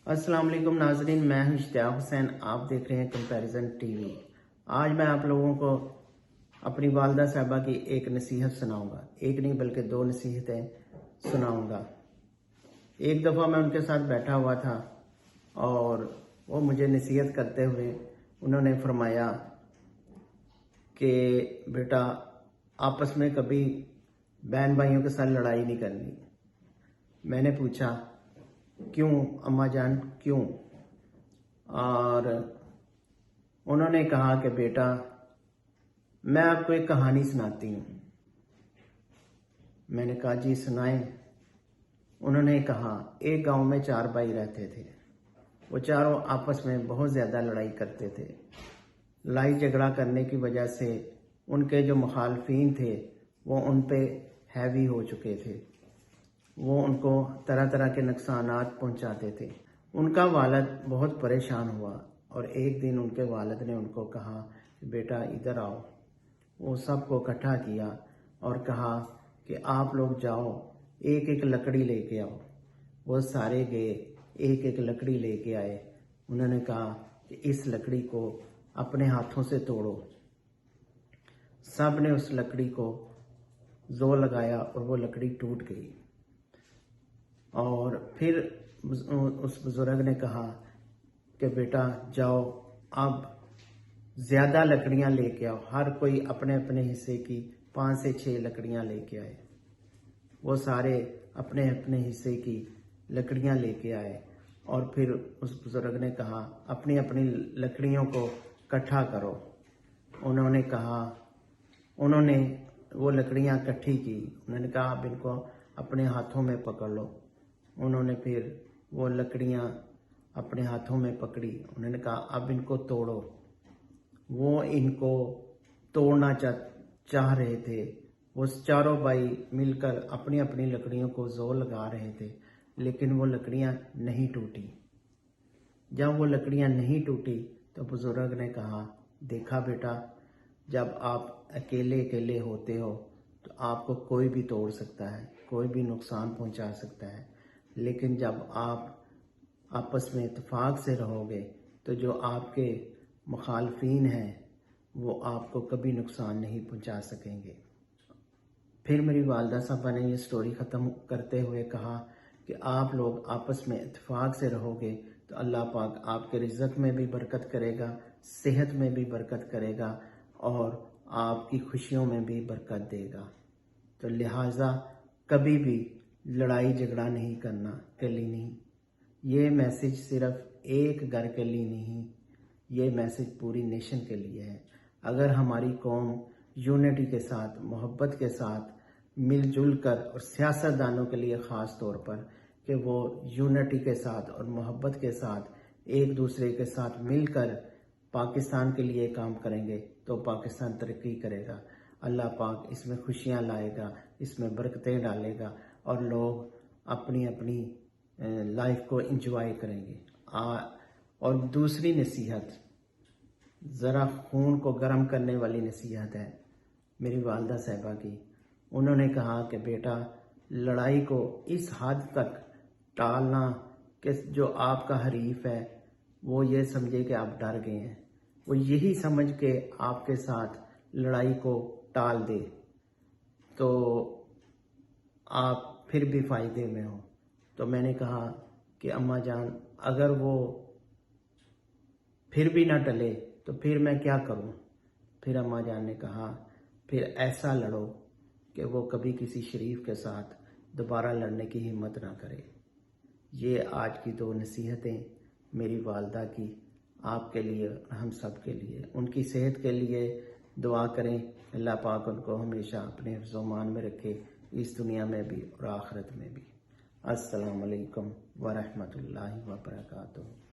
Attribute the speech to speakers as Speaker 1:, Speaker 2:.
Speaker 1: अस्सलाम वालेकुम नाजरीन, मैं हूं इश्तियाक हुसैन। आप देख रहे हैं कंपैरिजन टीवी। आज मैं आप लोगों को अपनी वालदा साहबा की एक नसीहत सुनाऊंगा। एक नहीं बल्कि दो नसीहतें सुनाऊंगा। एक दफ़ा मैं उनके साथ बैठा हुआ था और वो मुझे नसीहत करते हुए उन्होंने फरमाया कि बेटा, आपस में कभी बहन भाइयों के साथ लड़ाई नहीं करनी। मैंने पूछा, क्यों अम्मा जान, क्यों? और उन्होंने कहा कि बेटा, मैं आपको एक कहानी सुनाती हूँ। मैंने कहा जी सुनाएं। उन्होंने कहा, एक गांव में 4 भाई रहते थे। वो चारों आपस में बहुत ज़्यादा लड़ाई करते थे। लड़ाई झगड़ा करने की वजह से उनके जो मुखालफिन थे वो उन पे हैवी हो चुके थे। वो उनको तरह तरह के नुकसानात पहुंचाते थे। उनका वालिद बहुत परेशान हुआ और एक दिन उनके वालिद ने उनको कहा कि बेटा इधर आओ। वो सबको इकट्ठा किया और कहा कि आप लोग जाओ, एक एक लकड़ी लेके आओ। वो सारे गए, एक एक लकड़ी लेके आए। उन्होंने कहा कि इस लकड़ी को अपने हाथों से तोड़ो। सब ने उस लकड़ी को जोर लगाया और वो लकड़ी टूट गई। और फिर उस बुजुर्ग ने कहा कि बेटा जाओ, अब ज्यादा लकड़ियां लेके आओ। हर कोई अपने अपने हिस्से की 5 से 6 लकड़ियां लेके आए। वो सारे अपने अपने हिस्से की लकड़ियां लेके आए और फिर उस बुजुर्ग ने कहा, अपनी अपनी लकड़ियों को इकट्ठा करो। उन्होंने वो लकड़ियां इकट्ठी की। उन्होंने कहा, अब इनको अपने हाथों में पकड़ लो। उन्होंने फिर वो लकड़ियां अपने हाथों में पकड़ी। उन्होंने कहा, अब इनको तोड़ो। वो इनको तोड़ना चाह रहे थे। वो चारों भाई मिलकर अपनी अपनी लकड़ियों को जोर लगा रहे थे, लेकिन वो लकड़ियां नहीं टूटी। जब वो लकड़ियां नहीं टूटी तो बुजुर्ग ने कहा, देखा बेटा, जब आप अकेले अकेले होते हो तो आपको कोई भी तोड़ सकता है, कोई भी नुकसान पहुंचा सकता है, लेकिन जब आप आपस में इत्तेफाक से रहोगे तो जो आपके मुखालफिन हैं वो आपको कभी नुकसान नहीं पहुंचा सकेंगे। फिर मेरी वालदा साहबा ने ये स्टोरी ख़त्म करते हुए कहा कि आप लोग आपस में इत्तेफाक से रहोगे तो अल्लाह पाक आपके रिज़्क़ में भी बरकत करेगा, सेहत में भी बरकत करेगा और आपकी खुशियों में भी बरकत देगा। तो लिहाजा कभी भी लड़ाई झगड़ा नहीं करना, अकेली नहीं। ये मैसेज सिर्फ एक घर के लिए नहीं, ये मैसेज पूरी नेशन के लिए है। अगर हमारी कौम यूनिटी के साथ, मोहब्बत के साथ मिलजुल कर, और सियासतदानों के लिए ख़ास तौर पर कि वो यूनिटी के साथ और मोहब्बत के साथ एक दूसरे के साथ मिलकर पाकिस्तान के लिए काम करेंगे तो पाकिस्तान तरक्की करेगा। अल्लाह पाक इसमें खुशियाँ लाएगा, इसमें बरकतें डालेगा और लोग अपनी अपनी लाइफ को एंजॉय करेंगे। और दूसरी नसीहत ज़रा खून को गर्म करने वाली नसीहत है मेरी वालदा साहबा की। उन्होंने कहा कि बेटा, लड़ाई को इस हद तक टालना कि जो आपका हरीफ है वो ये समझे कि आप डर गए हैं, वो यही समझ के आपके साथ लड़ाई को टाल दे तो आप फिर भी फ़ायदे में हो। तो मैंने कहा कि अम्मा जान, अगर वो फिर भी ना टले तो फिर मैं क्या करूं? फिर अम्मा जान ने कहा, फिर ऐसा लड़ो कि वो कभी किसी शरीफ के साथ दोबारा लड़ने की हिम्मत ना करे। ये आज की 2 नसीहतें मेरी वालदा की आपके लिए, हम सब के लिए। उनकी सेहत के लिए दुआ करें, अल्लाह पाक उनको हमेशा अपने हिफ्ज़-ओ-मान में रखे, इस दुनिया में भी और आखिरत में भी। अस्सलाम वालेकुम व रहमतुल्लाहि व बरकातुहू।